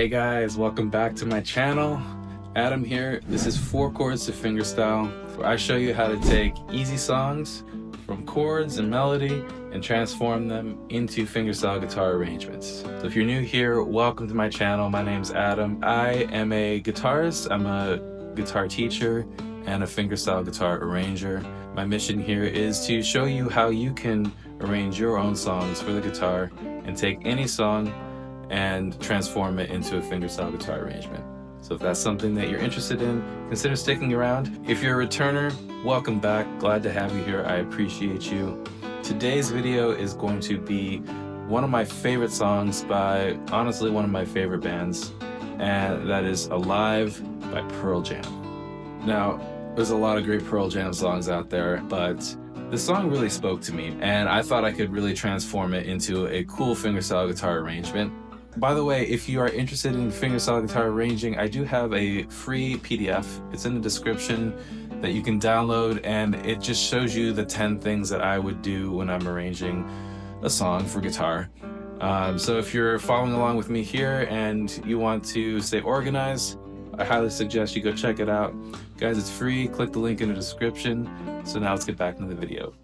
Hey guys, welcome back to my channel. Adam here. This is 4 Chords to Fingerstyle, where I show you how to take easy songs from chords and melody and transform them into fingerstyle guitar arrangements. So if you're new here, welcome to my channel. My name's Adam. I am a guitarist. I'm a guitar teacher and a fingerstyle guitar arranger. My mission here is to show you how you can arrange your own songs for the guitar and take any song and transform it into a fingerstyle guitar arrangement. So if that's something that you're interested in, consider sticking around. If you're a returner, welcome back. Glad to have you here. I appreciate you. Today's video is going to be one of my favorite songs by, honestly, one of my favorite bands, and that is Alive by Pearl Jam. Now, there's a lot of great Pearl Jam songs out there, but this song really spoke to me, and I thought I could really transform it into a cool fingerstyle guitar arrangement. By the way, if you are interested in fingerstyle guitar arranging, I do have a free PDF. It's in the description that you can download, and it just shows you the 10 things that I would do when I'm arranging a song for guitar. So if you're following along with me here and you want to stay organized, I highly suggest you go check it out. Guys, it's free. Click the link in the description. So now let's get back into the video.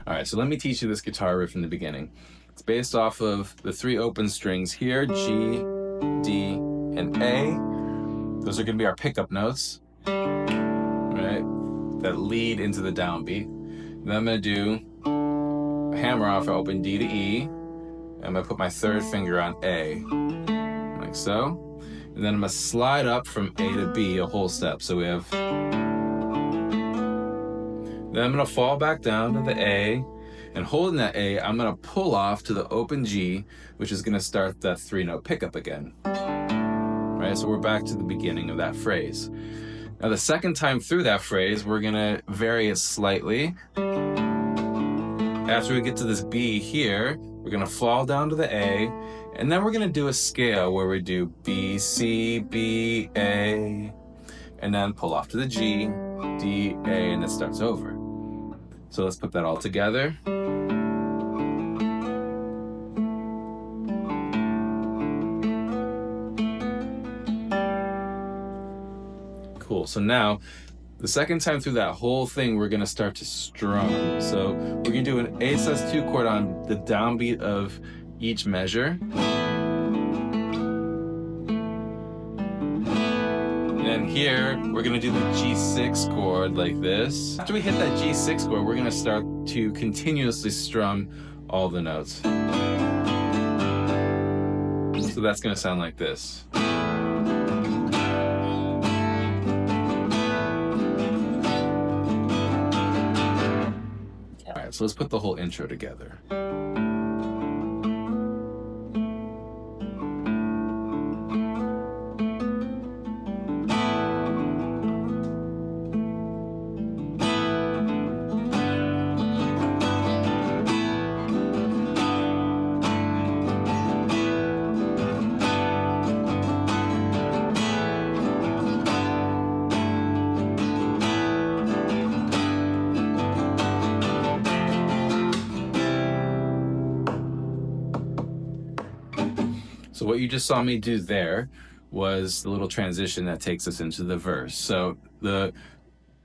All right, so let me teach you this guitar riff in the beginning. It's based off of the 3 open strings here, G, D, and A. Those are going to be our pickup notes, right, that lead into the downbeat. Then I'm going to do a hammer off an open D to E. I'm going to put my 3rd finger on A, like so. And then I'm going to slide up from A to B a whole step. So we have... Then I'm going to fall back down to the A. And holding that A, I'm going to pull off to the open G, which is going to start that 3-note pickup again. Right, so we're back to the beginning of that phrase. Now the second time through that phrase, we're going to vary it slightly. After we get to this B here, we're going to fall down to the A, and then we're going to do a scale where we do B, C, B, A, and then pull off to the G, D, A, and it starts over. So let's put that all together. Cool, so now, the second time through that whole thing, we're gonna start to strum. So we're gonna do an A sus2 chord on the downbeat of each measure. And then here, we're gonna do the G6 chord like this. After we hit that G6 chord, we're gonna start to continuously strum all the notes. So that's gonna sound like this. All right, so let's put the whole intro together. So what you just saw me do there was the little transition that takes us into the verse. So the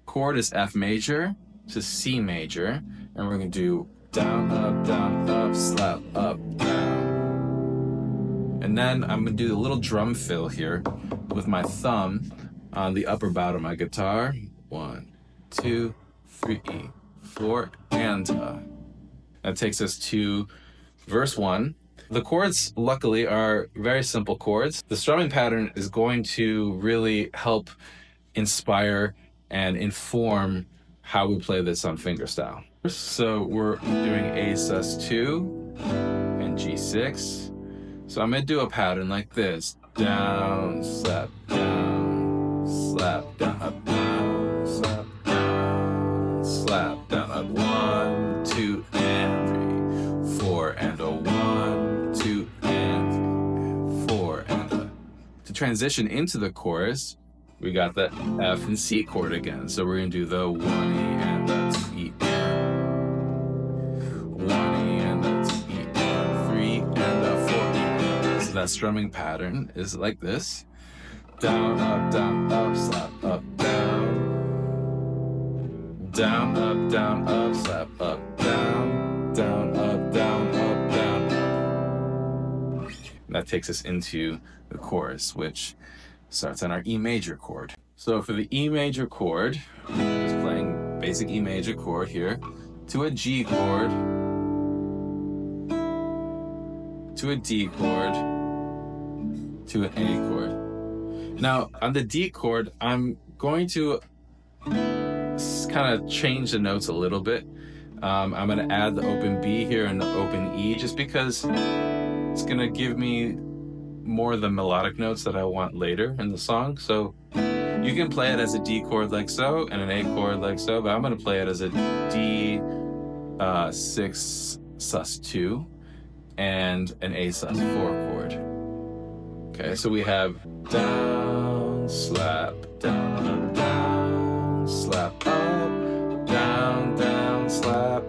chord is F major to C major, and we're going to do down, up, slap, up, down. And then I'm going to do a little drum fill here with my thumb on the upper bout of my guitar. 1, 2, 3, 4, and that takes us to verse 1. The chords, luckily, are very simple chords. The strumming pattern is going to really help inspire and inform how we play this on fingerstyle. So we're doing A sus2 and G6. So I'm going to do a pattern like this. Down, slap, down, slap, down, up, down, slap, down, slap, down, up. 1, 2, and 3, 4, and a 1, 2, and 4, and a. To transition into the chorus, we got the F and C chord again. So we're going to do the 1E and the 2E and 1E and the 2E and 3 and the 4E. So that strumming pattern is like this. Down, up, slap, up, down. Down, up, slap, up, down. Down, up, down, up. And that takes us into the chorus, which starts on our E major chord. So for the E major chord, just playing basic E major chord here, to a G chord, to a D chord, to an A chord. Now on the D chord, I'm going to kind of change the notes a little bit. I'm going to add the open B here and the open E, just because it's going to give me more of the melodic notes that I want later in the song. So you can play it as a D chord like so and an A chord like so, but I'm going to play it as a D 6 sus2 and an A sus4 chord. Okay, so we have down, slap, down, slap, up, down, slap,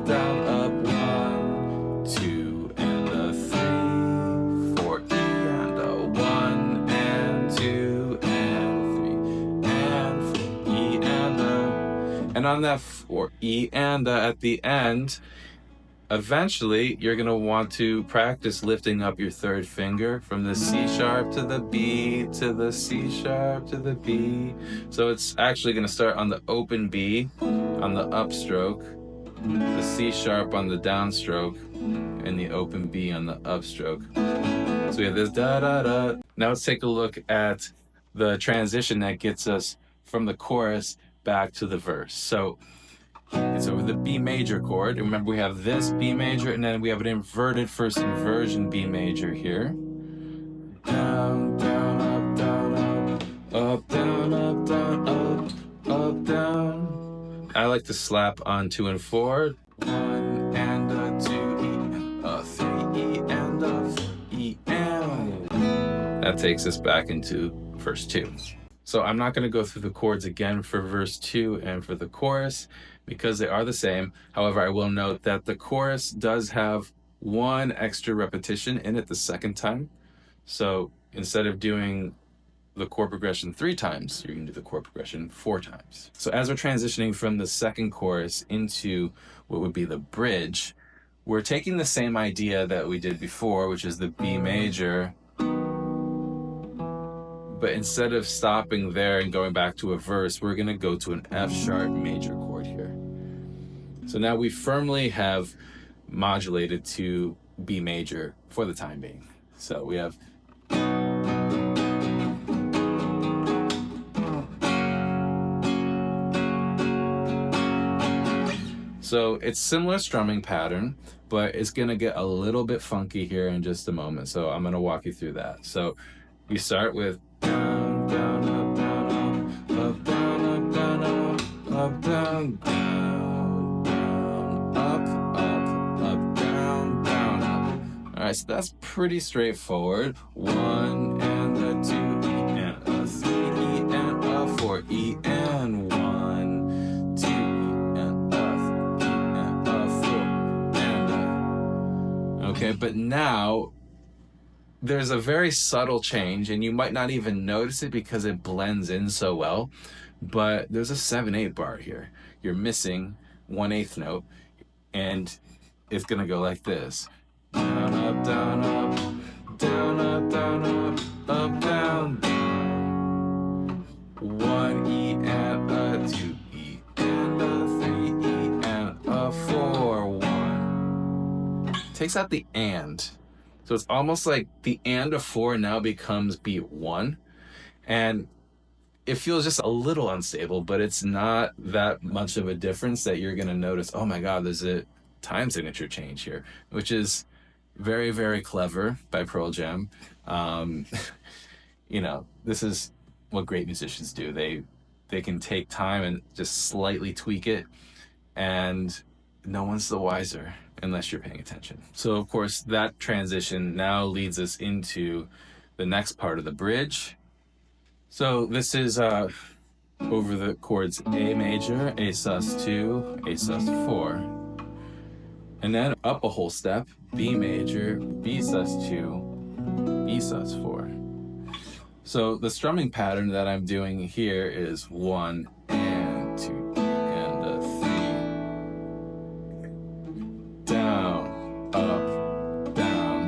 down, up, 1, 2, and a 3, 4, E, and a 1, and 2, and 3, and 4, E, and a. And on that 4, E, and a at the end, eventually you're going to want to practice lifting up your third finger from the C sharp to the B to the C sharp to the B. So it's actually going to start on the open B on the upstroke, the C sharp on the downstroke, and the open B on the upstroke. So we have this da da da. Now let's take a look at the transition that gets us from the chorus back to the verse. So it's over the B major chord. Remember, we have this B major, and then we have an inverted first inversion B major here. Down, down, up, down, up, down, up, down, up, down. I like to slap on 2 and 4. 1 and a 2 E, a 3 E and a 4 E and. That takes us back into verse 2. So I'm not going to go through the chords again for verse 2 and for the chorus, because they are the same. However, I will note that the chorus does have one extra repetition in it the second time. So instead of doing the chord progression 3 times, you're going to do the chord progression 4 times. So as we're transitioning from the second chorus into what would be the bridge, we're taking the same idea that we did before, which is the B major, but instead of stopping there and going back to a verse, we're going to go to an F sharp major chord here. So now we firmly have modulated to B major for the time being. So we have. So it's similar strumming pattern, but it's going to get a little bit funky here in just a moment. So I'm going to walk you through that. So we start with down, down, up, down, up, down, up, down, up, down, down, up, down, down, up. All right, so that's pretty straightforward. 1 and a 2 E and a 3 E and a 4 E and 1, 2 E and a 3 E and a 4 and a. Okay, but now there's a very subtle change, and you might not even notice it because it blends in so well, but there's a 7/8 bar here. You're missing 1/8 note, and it's gonna go like this. Down, up, down, up, down, up, down, up, down, down. 1 E and a 2 E and a 3 E and a 4, 1. Takes out the and. So it's almost like the and of 4 now becomes beat 1. And it feels just a little unstable, but it's not that much of a difference that you're going to notice, oh my God, there's a time signature change here, which is very, very clever by Pearl Jam. You know, this is what great musicians do. They can take time and just slightly tweak it, and no one's the wiser unless you're paying attention. So of course that transition now leads us into the next part of the bridge. So this is over the chords A major, A sus2, A sus4. And then up a whole step, B major, B sus2, B sus4. So the strumming pattern that I'm doing here is 1 and 2 and a 3. Down, up, down.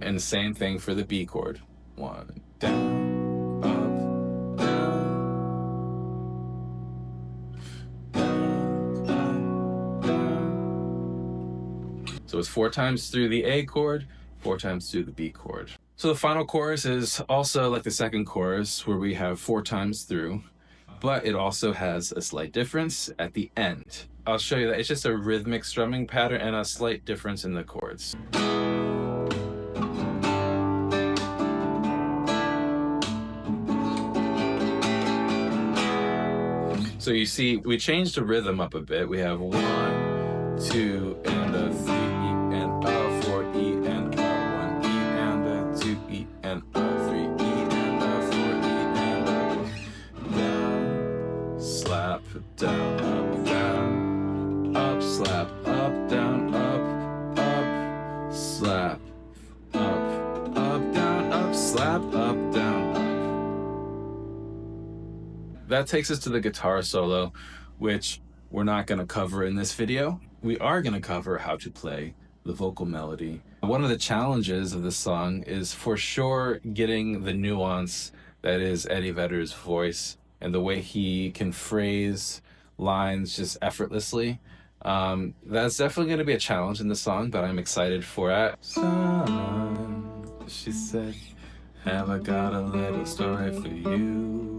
And the same thing for the B chord. 1, down, up, down. Down, up, down. So it's 4 times through the A chord, 4 times through the B chord. So the final chorus is also like the second chorus, where we have 4 times through, but it also has a slight difference at the end. I'll show you that. It's just a rhythmic strumming pattern and a slight difference in the chords. So you see, we changed the rhythm up a bit. We have 1, 2, and a 3, and a 4, E, and a 1, E, and a 2, E, and a 3, E, and a 4, E, and a down, slap, down, up, slap, up, down, up, slap, up, down, up, slap, up, down, up. That takes us to the guitar solo, which we're not going to cover in this video. We are going to cover how to play the vocal melody. One of the challenges of this song is for sure getting the nuance that is Eddie Vedder's voice and the way he can phrase lines just effortlessly. That's definitely going to be a challenge in the song, but I'm excited for it. Son, she said, have I got a little story for you?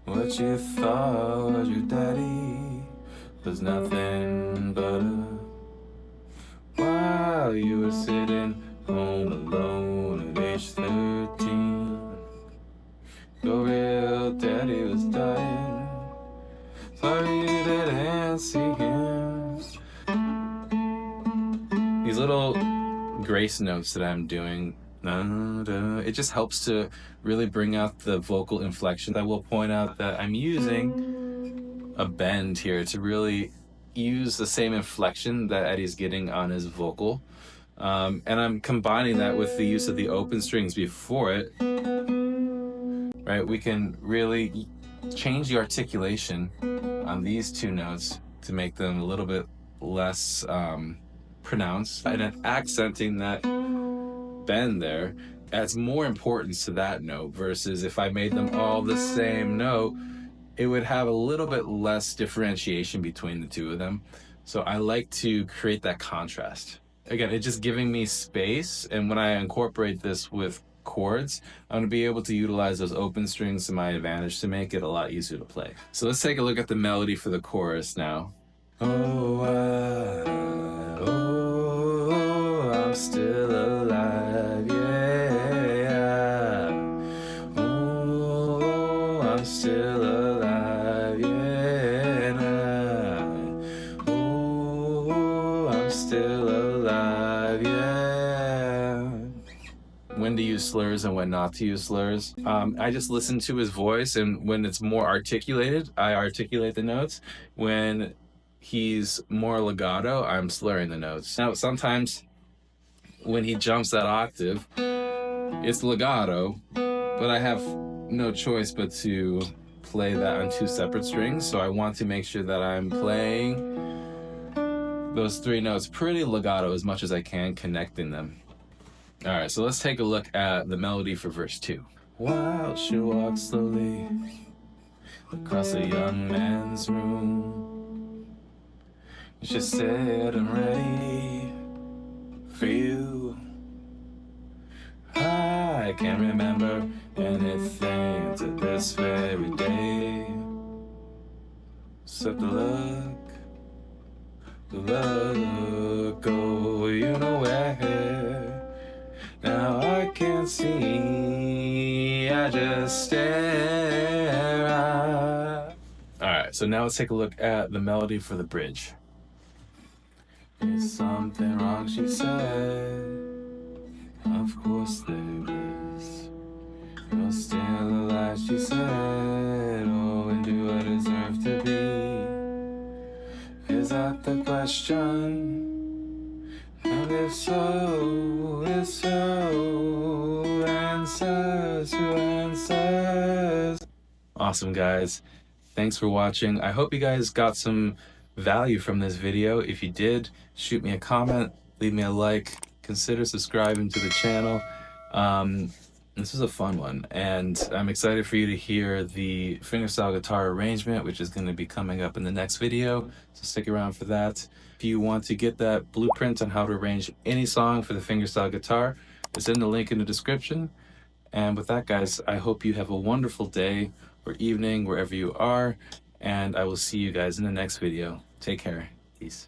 What you thought was your daddy was nothing but a... While you were sitting home alone at age 13, your real daddy was dying. Sorry you didn't see him. These little grace notes that I'm doing, it just helps to really bring out the vocal inflection. I will point out that I'm using a bend here to really use the same inflection that Eddie's getting on his vocal. And I'm combining that with the use of the open strings before it. Right, we can really change the articulation on these 2 notes to make them a little bit less pronounced. And then accenting that bend there adds more importance to that note, versus if I made them all the same note, it would have a little bit less differentiation between the 2 of them. So I like to create that contrast. Again, it's just giving me space, and when I incorporate this with chords, I'm going to be able to utilize those open strings to my advantage to make it a lot easier to play. So let's take a look at the melody for the chorus now. Oh, I'm still alive, yeah. Oh, I'm still alive, yeah. Oh, I'm still alive, yeah. When to use slurs and when not to use slurs. I just listen to his voice, and when it's more articulated, I articulate the notes. When he's more legato, I'm slurring the notes. Now, sometimes when he jumps that octave, it's legato, but I have no choice but to play that on 2 separate strings. So I want to make sure that I'm playing those 3 notes pretty legato as much as I can, connecting them. All right, so let's take a look at the melody for verse 2. While she walked slowly across a young man's room, she said, I'm ready for you. I can't remember anything to this very day, except the look, oh, you know where. Now I can't see, I just stare at. Alright, so now let's take a look at the melody for the bridge. Is something wrong, she said. Of course there is. You're still alive, she said. Oh, and do I deserve to be? Is I the question? And if so, answers, who answers? Awesome, guys. Thanks for watching. I hope you guys got some value from this video. If you did, shoot me a comment, leave me a like, consider subscribing to the channel. This was a fun one, and I'm excited for you to hear the fingerstyle guitar arrangement, which is going to be coming up in the next video, so stick around for that. If you want to get that blueprint on how to arrange any song for the fingerstyle guitar, it's in the link in the description. And with that, guys, I hope you have a wonderful day or evening wherever you are, and I will see you guys in the next video. Take care. Peace.